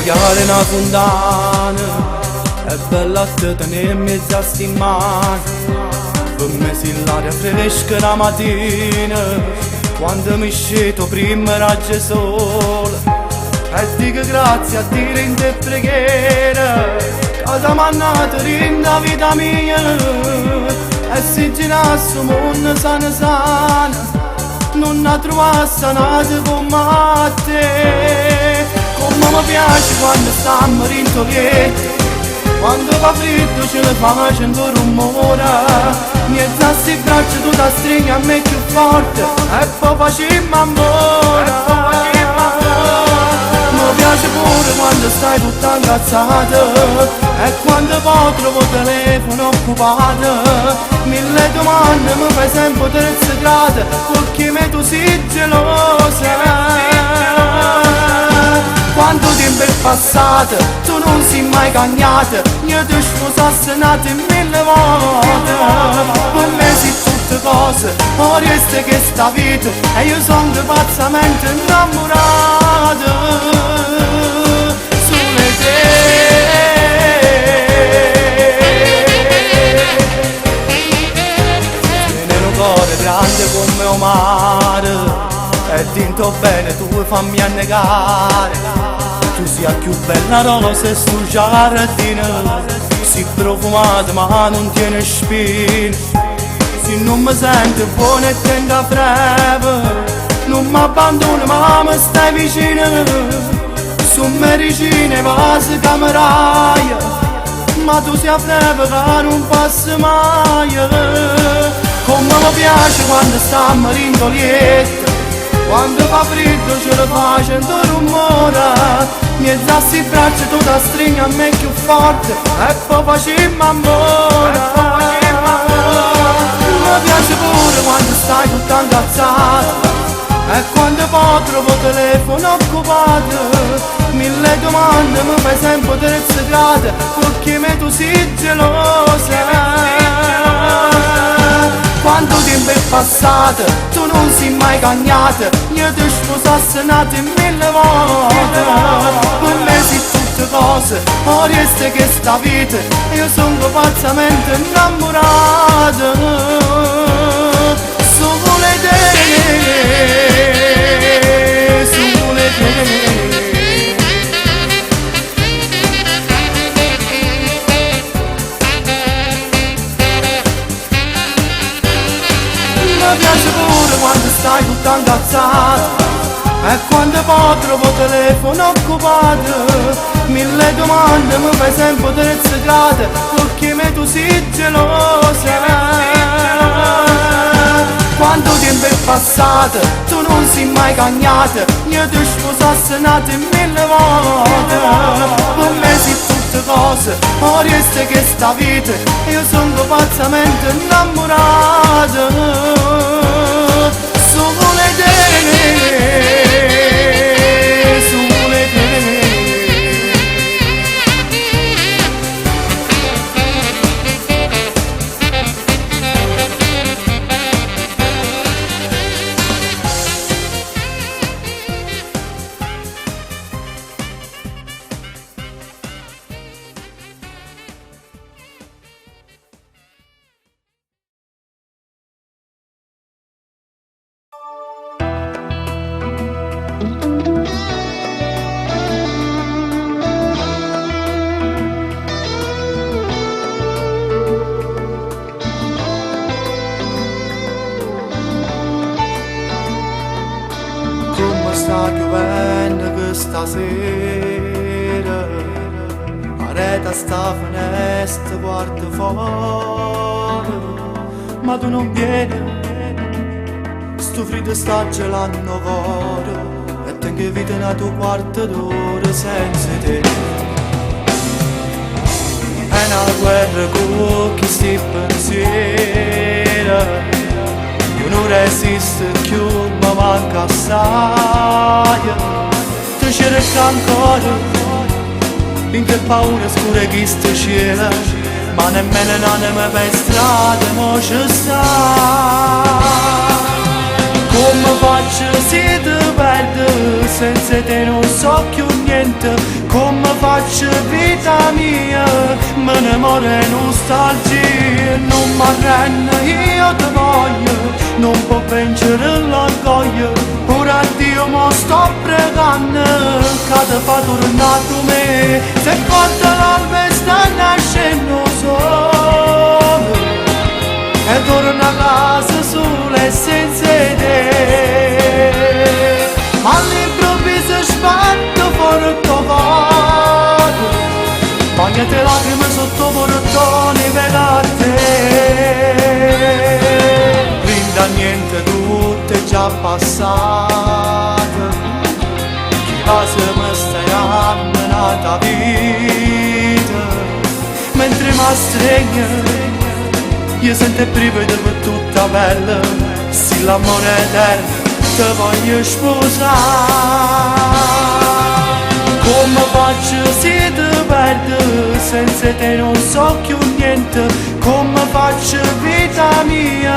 chiare una fontana, è bella a te tenere in mezzo a sti mani. Per me si l'aria fresca la mattina, quando mi sceto prima raggio sole, e dico grazie a Dio in te preghiera, cosa mannata rinda vita mia, e se girasse il mondo sana sana, non la trovasse nata come te. Come mi piace quando stiamo rintolieti, quando fa freddo ce le facendo rumore, niente a sti braccia tu da stringi a me più forte, e poi facciamo amore. Mi piace pure quando stai tutta incazzata, e quando poi trovo il telefono occupato, mille domande mi fai sempre terze grade, perché me tu sei gelosa. Quanto tempo è passato, tu non sei mai cagnata, io ti sposassi nati mille volte. Per me sei tutte cose, ora resta che sta vita, e io sono pazzamente innamorato. Solo te. Tieni un cuore grande come un mare, e tinto bene tu fammi annegare. Tu sia più bella rosa e stu giardino, si profumata ma non tiene spine. Se non mi senti buona e tenga breve, non mi abbandoni ma mi stai vicino. Su medicine vasi cameraia, ma tu sei a breve che non passa mai. Come mi piace quando stiamo rintolieti, quando fa freddo ce le facendo rumore, niente a sti braccia tu da stringi a me più forte, e poi facciamo amore. Mi piace pure quando stai tutta incazzata, e quando poi trovo il telefono occupato, mille domande mi fai sempre terze grade, perché me tu sei gelosa. Quanto tempo è passato, tu non sei mai cagnata, io ti sposassi nati mille volte. Per me sei tutte cose, ora resta che sta vita, io sono pazzamente innamorato. Solo te, solo te. Mi piace pure quando stai tutta incazzata, e quando poi trovo il telefono occupato, mille domande mi fai sempre terze grade, perché me tu sei gelosa. Quanto tempo è passato, tu non sei mai cagnata, io ti sposassi nati mille volte. Per me sei tutte cose, ora resta che sta vita, io sono pazzamente innamorato. Solo te, solo te. Sta piovendo questa sera, la rete sta finestra guarda fuori, ma tu non vieni, sto freddo sta gelando il cuore, e tengo vita una tua quarta d'ora senza te. È una guerra con chi sti pensieri, io non resisto più, ma manca assai. Ti cerco ancora, in che paura scura che sta cielo, ma nemmeno un'anima per strada non ci sta. Come faccio se ti perdo, senza te non so più niente. niente. Come faccio vita mia, me ne muore nostalgia. Non mi arrendo, io ti voglio, non può vincere l'orgoglio. Ora Dio mo sto pregando, che ti fa tornare a me. Se porta l'alba sta nascendo solo, e torna a casa sola e senza te. Ma all'improvviso sbatto fuori il tuo corpo, bagnate lacrime sotto portone per a te. Rinda niente, tutto è già passato, chi va se mi stai ammenata vita. Mentre mi stringe, io sento privo di tutta bella, se l'amore è eterno ti voglio sposare. Come faccio se ti perdo, senza te non so più niente. Come faccio vita mia,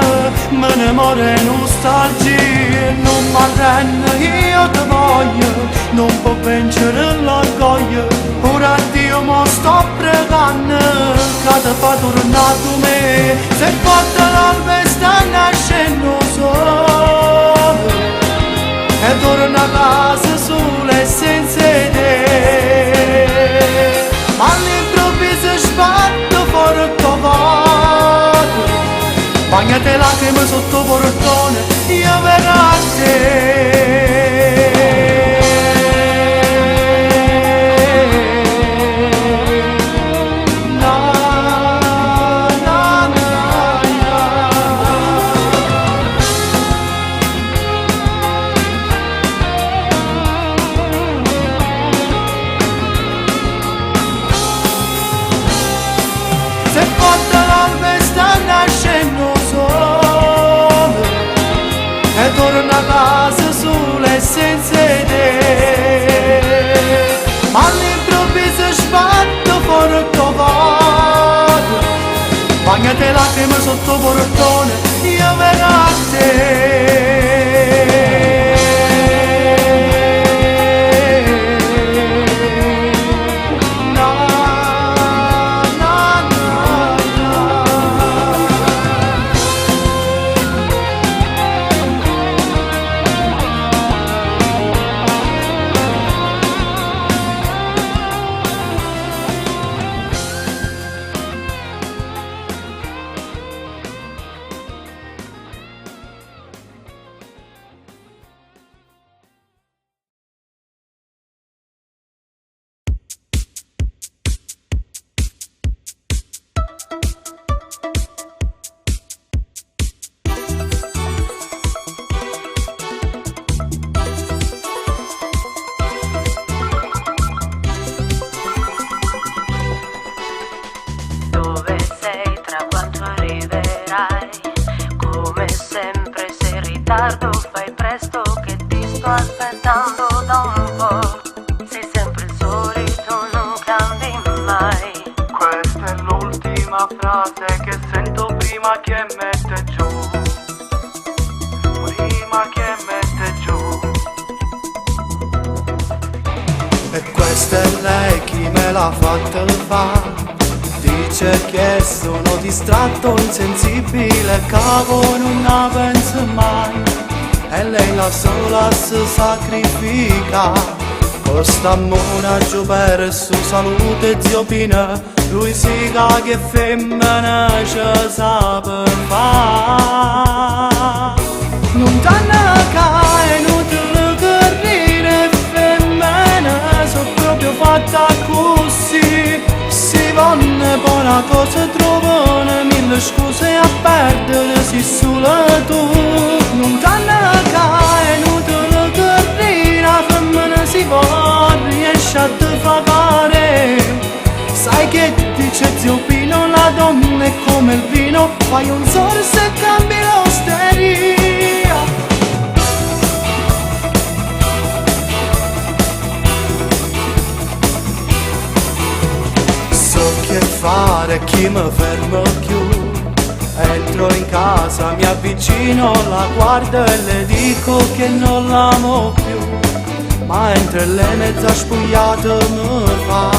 me ne muore nostalgia. Non mi arrendo, io ti voglio, non può vincere l'orgoglio. Ora Dio mo sto pregando, che ti fa tornare a me. Se porta l'alba sta nascendo solo, e torna a casa sola e senza te. Ma all'improvviso sbatto fuori il tuo corpo, bagnate lacrime sotto portone, io verrò a te. Se porta l'alba sta nascendo solo, e torna a casa sola e senza te. Ma all'improvviso sbatto fuori il tuo corpo, bagnate lacrime sotto portone, io verrò a te. Fai presto che ti sto aspettando da un po'. Sei sempre il solito, non cambi mai. Questa è l'ultima frase che sento prima che mette giù, prima che mette giù. E questa è lei chi me l'ha fatta fare. Dice che sono distratto, insensibile, cavo non la penso mai. E lei la sola si sacrifica, costa monaggio per su salute zio Pina. Lui si caga che femmina ci sa per fa. Non t'hanno che è inutile correre, femmina sono proprio fatta così. Si vanno poi una cosa trovano mille scuse a perdere, si solo tu. Non t'hanno che è inutile correre, la femmina si va, riesce a te fare. Sai che dice zio Pino, la donna è come il vino, fai un sorso e cambi l'osteria. So che fare, chi mi fermo più. Entro in casa, mi avvicino, la guardo e le dico che non l'amo più. ma entro le mezza spogliate mi fa: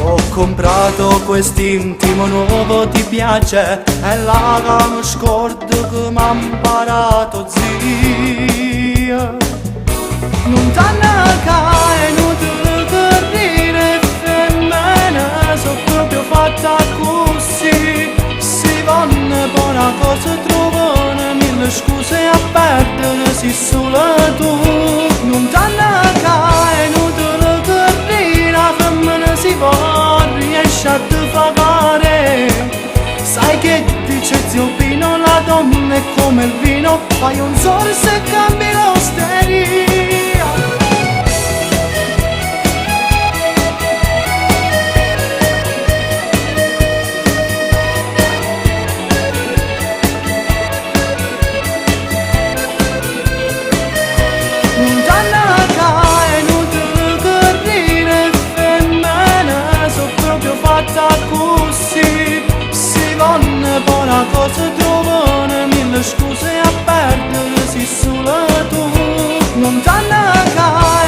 ho comprato quest'intimo nuovo, ti piace? È là che mi scordo che m'ha imparato, zia. Non t'hanno è inutile correre, femmine, sono proprio fatta così. Si vanno buona cosa trovano, mille scuse a perdere, si solo tu. Non t'hanno è inutile correre, la femmina si va, riesce a te pagare. Sai che dice zio Pino, la donna è come il vino, fai un sorso e cambi l'osteria. Buona cosa trovano, mille scuse a perdere, si solo tu. Non t'hanno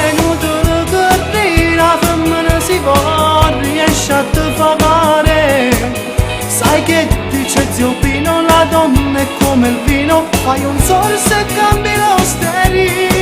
è inutile correre, la femmina si va, riesce a te pagare. Sai che dice zio Pino, la donna è come il vino, fai un sorso e cambi l'osteria.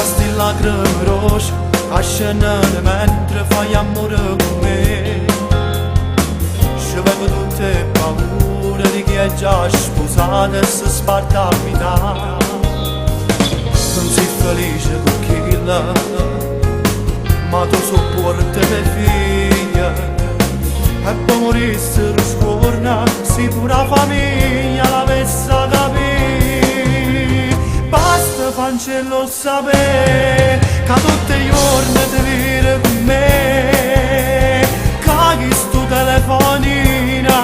Sti lacrime roșii, ascenere mentre fai amore con me. Și vengo tutte paure di chi è già sposato e si sparta a metà. Non sei felice con chi la, ma tu sopporti le figlie. E poi morissero scorna, si pura famiglia l'avesse capito. Basta fancello sapere che tutti i giorni ti viene con me. Caghi sto telefonina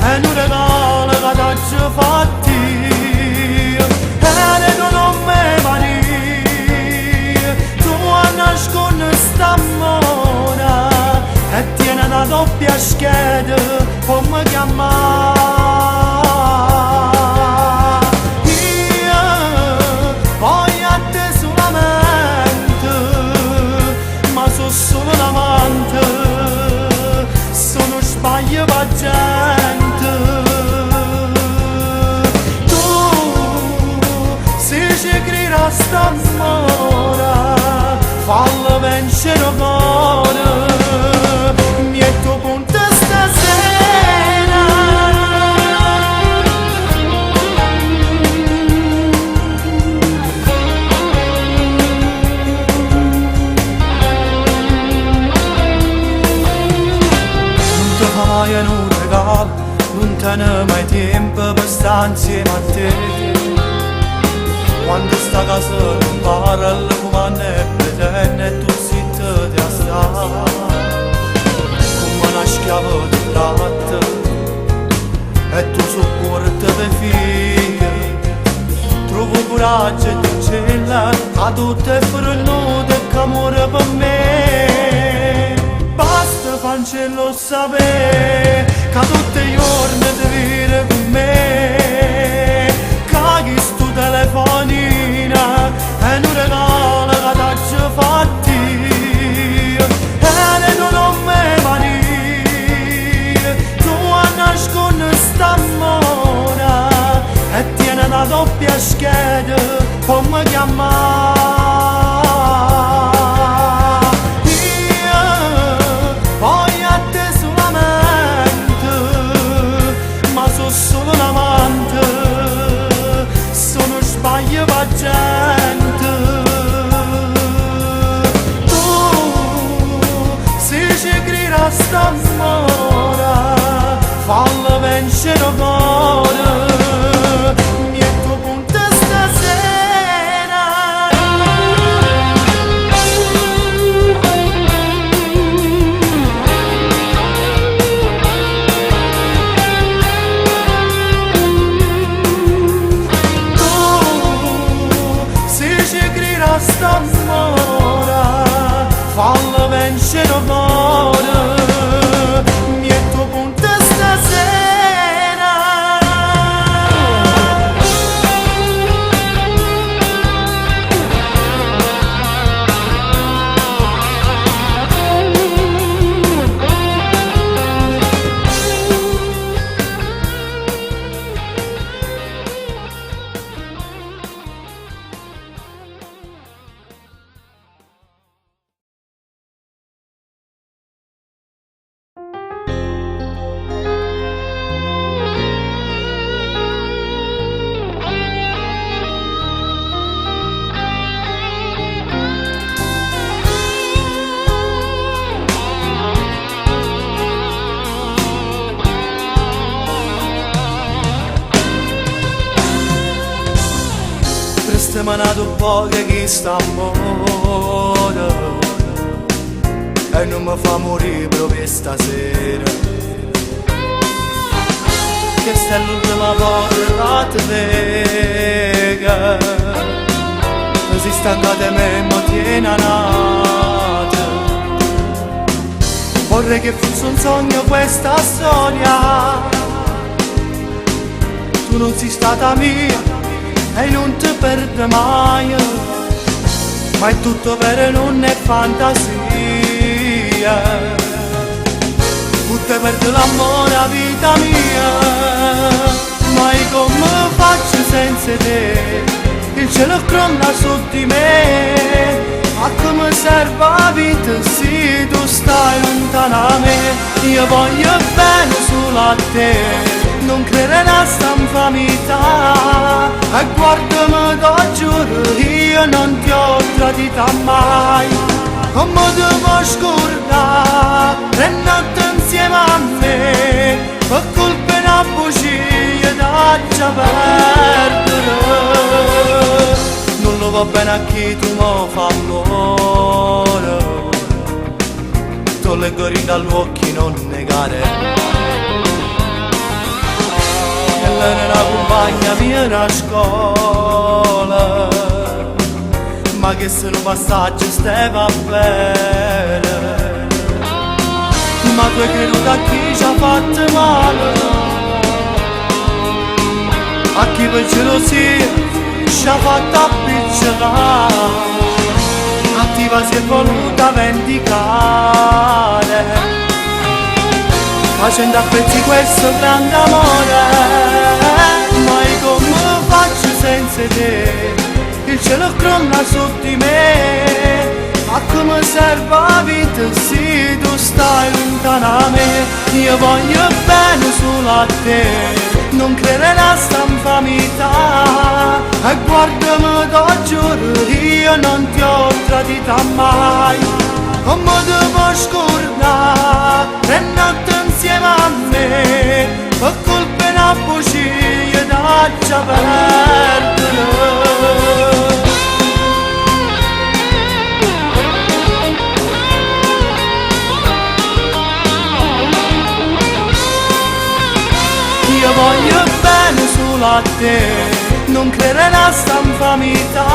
e non regalo che t'hai fatti. E tu non me mani, tu a nascondere sta mona e tieni una doppia scheda come chiamare. Gente, tu se ci credi a sta mora, fallo vincere cuore, mi è tuo punto stasera. Non ti fa mai un regalo, non te ne mai tempo per stare insieme a te. Quando sta a casa non parla, comanda e pretende e tu zitta ti assai. Come una schiava ti tratta e tu sopporti le figlie. Trovo coraggio e dicevo a tutte e frenute che amore per me. Basta fancello sapere che tutti i giorni ti viene con me. Caghi sto telefonina e non regalo che t'hai fatti. E tu non me mani, tu a nascondere sta mona e tieni una doppia scheda come chiamare. Gente, tu se ci credi sto amore, fallo vincere amore, metto punto stasera. Semanato poco che sta amore e non mi fa morire proprio stasera. Questa è l'ultima volta che ti vega, così stancata me mi tiene a nata. Vorrei che fosse un sogno questa storia, tu non sei stata mia e non ti perdo mai, ma è tutto vero e non è fantasia. Tu ti perdi l'amore a vita mia, ma io come faccio senza te? Il cielo crolla su di me, ma come serve la vita se tu stai lontana da me? Io voglio bene solo a te, non credere a sta infamità, e guardami da giuro, io non ti ho tradita mai. Come ti puoi scordare, tre notti insieme a me, per colpa di una bugia da già perdere. Non lo va bene a chi tu mi fa allora, tu le guardi dagli occhi non negare. Era una compagna mia a scuola, ma che se un passaggio stava bene. Ma tu hai creduto a chi ci ha fatto male, a chi per gelosia ci ha fatto appiccicare, a chi si è voluta vendicare, facendo a pezzi questo grande amore. Ma io come faccio senza te? Il cielo crolla su di me, ma come serve la vita se tu stai lontana da me? Io voglio bene solo a te, non credere a sta infamità, e guardami da giuro, io non ti ho tradita mai. Come ti puoi scordare, tre notti insieme a me, per colpa di una bugia da già perdere. Io voglio bene solo a te, non credere a sta infamità,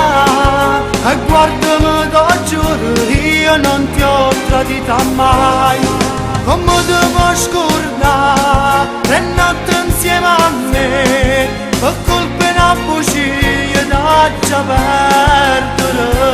e guardami da giuro, io non ti ho tradita mai. Come ti puoi scordare, tre notti insieme a me, per colpa di una bugia da già perdere.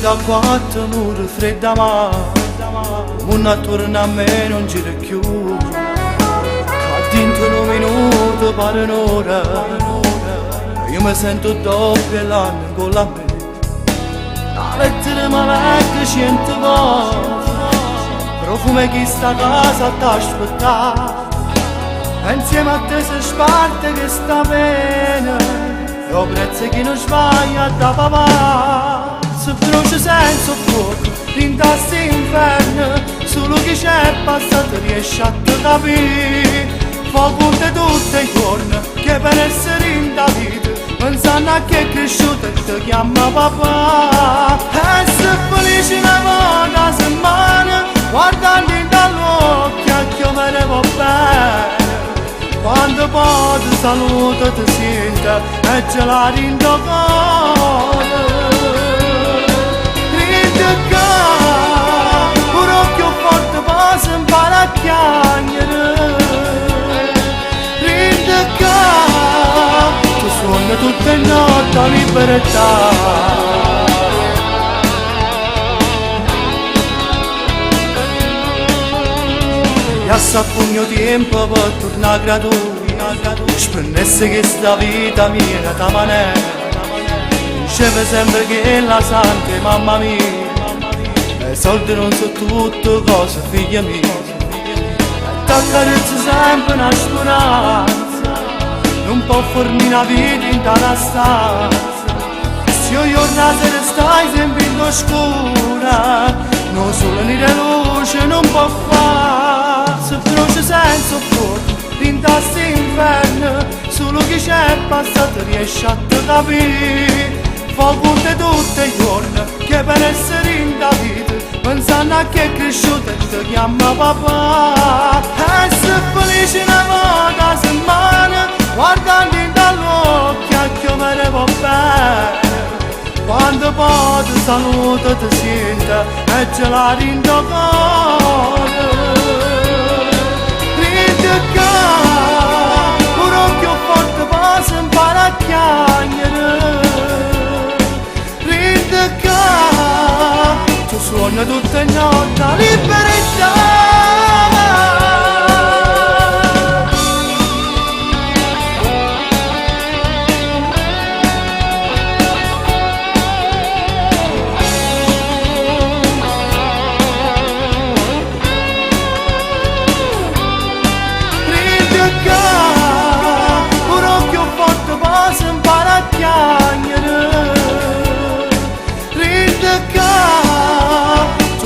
Da quattro mura fredda ma un attorno a me non gira più, che dentro un minuto pare un'ora, io mi sento doppia l'anno con la me, la lettera mi legge 100 volte, profumo che sta casa t'aspetta, insieme a te si sparte questa pena, e ho prezzo che non sbaglia da papà, se brucia senza fuoco, rintassi inferno, solo chi c'è passato riesce a te capire, fa conte tutti i giorni, che per essere in da vita, pensando a che è cresciuto e ti chiama papà, e se felice una volta settimana, guardando dall'occhio che me ne va bene, quando poi ti saluto ti sento e ce la rindo cuore. Rindicà, un occhio forte poi si impara a chiagnere. Rindicà, tu suoni tutte le notti a libertà. Passa pugno tempo per tornare gratuito, spennesse che sta vita mia da manera, diceva sempre che la sante mamma mia, e i soldi non sono tutto cose figlia mia, e t'accarezza sempre una speranza, non può farmi una vita in tale stanza, se io giornata stai sempre in oscura, non solo né la luce non può fare. Se brucia senza fuoco, rintassi inferno, solo chi c'è passato riesce a te capire, fa conte tutti i giorni, che per essere in da vita, pensando a che è cresciuto e ti chiama papà, e se felice una volta settimana, guardando dall'occhio che me ne va bene, quando poi ti saluto ti sento e ce la rindo cuore. Un occhio forte poi si impara a chiagnere. Rindicà, tu suoni tutte le notti a libertà.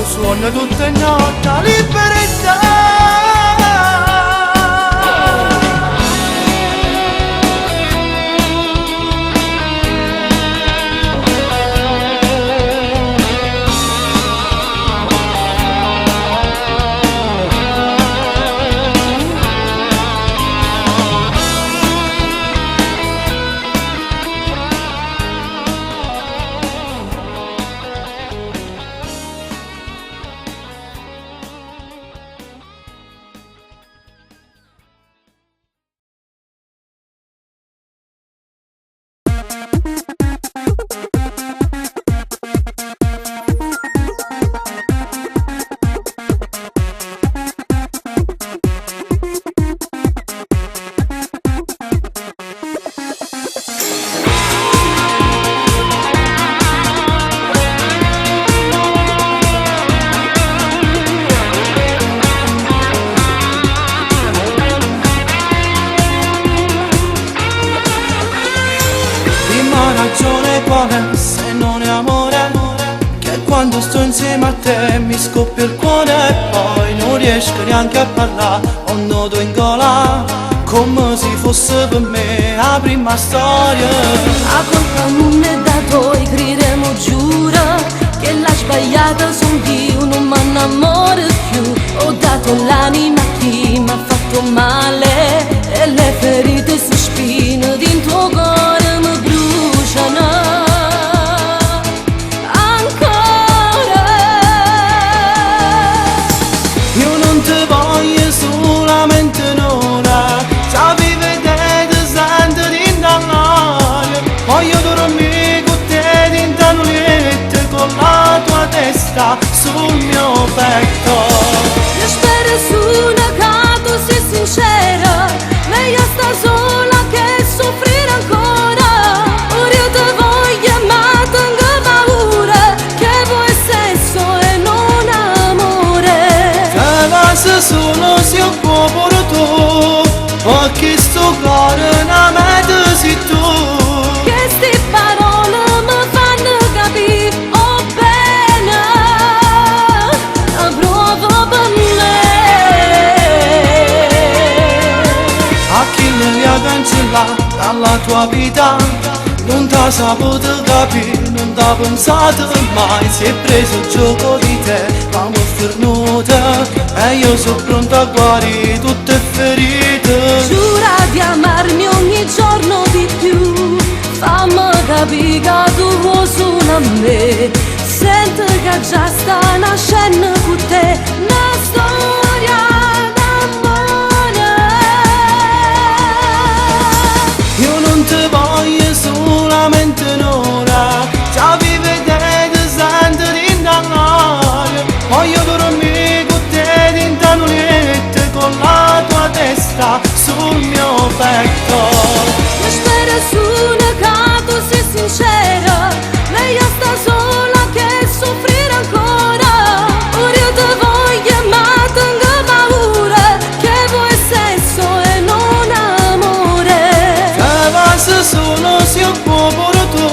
Suona tutte le notti a libertà. Se non è amore, che quando sto insieme a te mi scoppia il cuore e poi non riesco neanche a parlare, ho un nodo in gola, come se fosse per me la prima storia. La colpa non è da toi, gridemo giura, che l'ha sbagliata son io, non mi innamoro più, ho dato l'anima a chi mi ha fatto male, e le ferite si spinano dentro cuore mi bruciano. Solamente un'ora, sapi vedere sempre d'indannaria, voglio dormire con te dentro un letto, con la tua testa sul mio petto. Io spero su una che tu sei sincera, meglio sta sola che soffrire ancora, ora io ti voglio ma tengo paura, che vuoi sesso e non amore. dalla tua vita. Non t'ha saputo capire, non t'ha pensato mai. Si è preso il gioco di te, ma mi fernuta e io sono pronta a guarire tutte le ferite. Giura di amarmi ogni giorno di più, fammi capire che tu vuoi solo a me. Senti che già sta nascendo con te una storia d'amore. Io non ti voglio solamente un'ora, già vi vedete sempre in dall'aria. Voglio dormire con te dentro un letto, con la tua testa sul mio petto. Io spero su che tu sei sincera, meglio sta sola che soffrire ancora. Ora io ti voglio ma tengo paura, che vuoi sesso e non amore. Se vas solo si è pure tu,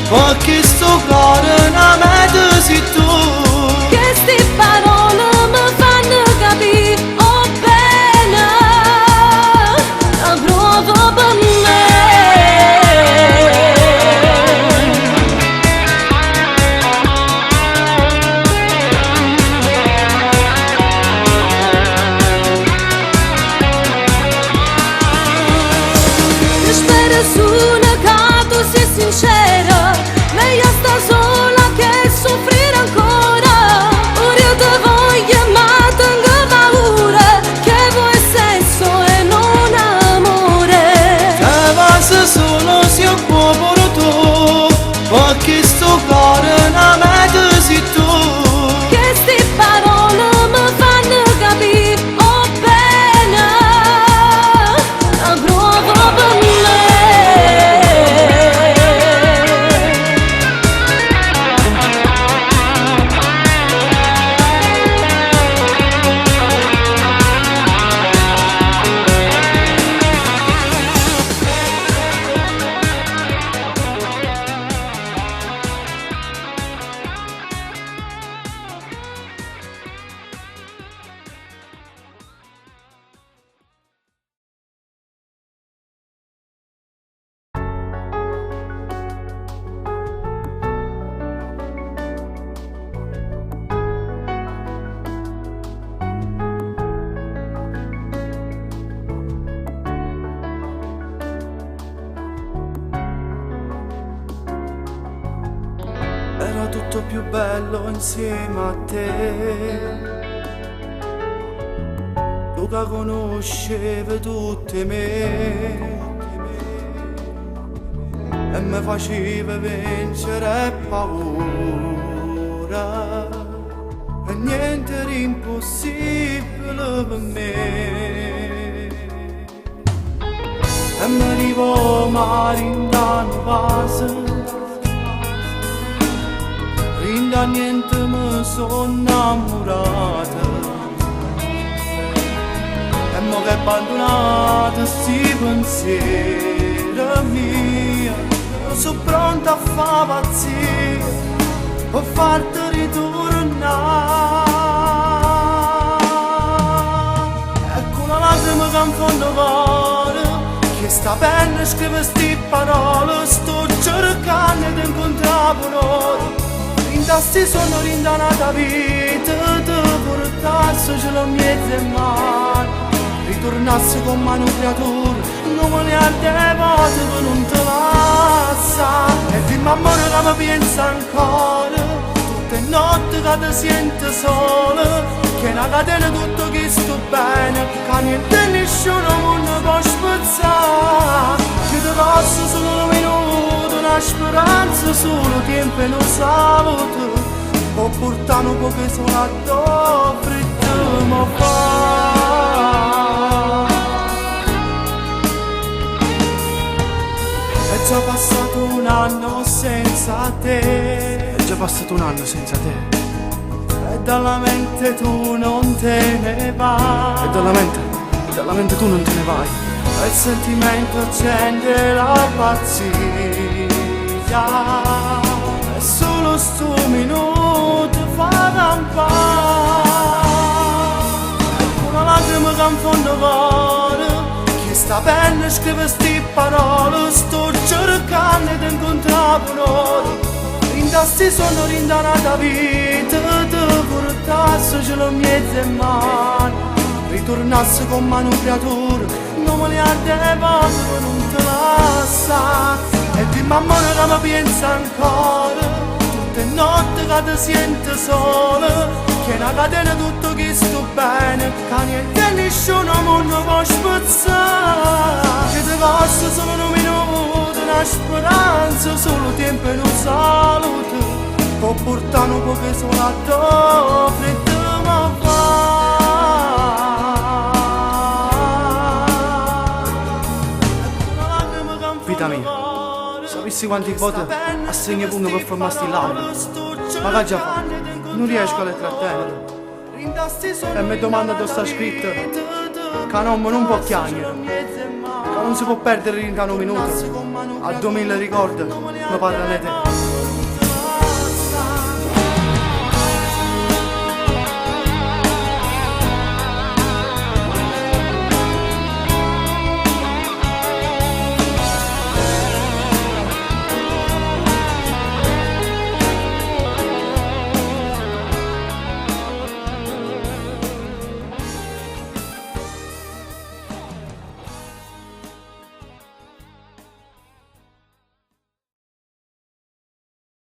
perché sto cuore non me sei tu. Che sti parole mi fanno capire, oh bene, la provo per me. Io spero su che tu sei sincera, meglio sta sola che soffrire ancora. Ora io ti voglio ma tengo paura, che vuoi sesso e non amore. Se vas solo si è pure tu, perché sto cuore non me sei tu. Che sti parole mi fanno capire, oh bene, la provo per me. Era tutto più bello insieme a te. Tu che conoscevi tutte me e mi facevi vincere paura, e niente era impossibile per me. E mi arrivo male in danno vaso, da niente mi sono innamorata, e mo che abbandonata sti pensieri mia, sono pronta a fare pazzia per farti ritornare. Ecco una lacrima che in fondo cuore, che sta penna scrive sti parole, sto cercando di incontrare un'ora. Rinda sono rindanata vita, ti portassi ce l'ho mezzo in mano, ritornassi con mano creatura, non me ne ardevote che non te passa. E dimmi amore che mi pensa ancora, tutte notti che ti sento sola, che una catena tutto che sto bene, che niente nessuno non può spezzare. Che ti posso solo un minuto, una speranza, solo tempo e non saluto, può portare un po' che sono addosso e te mi fa. È già passato un anno senza te, è già passato un anno senza te, e dalla mente tu non te ne vai, e dalla mente tu non te ne vai, e il sentimento accende la pazzia, e solo sto minuto fa campare. Ecco una lacrima che in fondo cuore, che sta penna per scrivere sti parole, sto cercando di incontrare un'ora. Rindassi sono rindanata vita, ti portassi ce lo mezzo in mano. Ritornassi con mano creatura, non me ne ardevo per non te lascia. E di mamma che mi pensa ancora, tutte notti che ti sento sola. Che una catena tutto che sto bene, che niente e nessuno mondo può spezzare. Che ti costa solo un minuto, una speranza, solo tempo e un saluto. Può portare un po' che solo a te, freddo mi fa. Vita mia, sapessi quanti voti assegno pugno per formare sti lacrime. Ma che già fa? Non riesco a le trattenere. E mi domanda dove sta scritto che un uomo non può chiamare, che non si può perdere in un minuto. A 2000 ricordi mi parlano di te.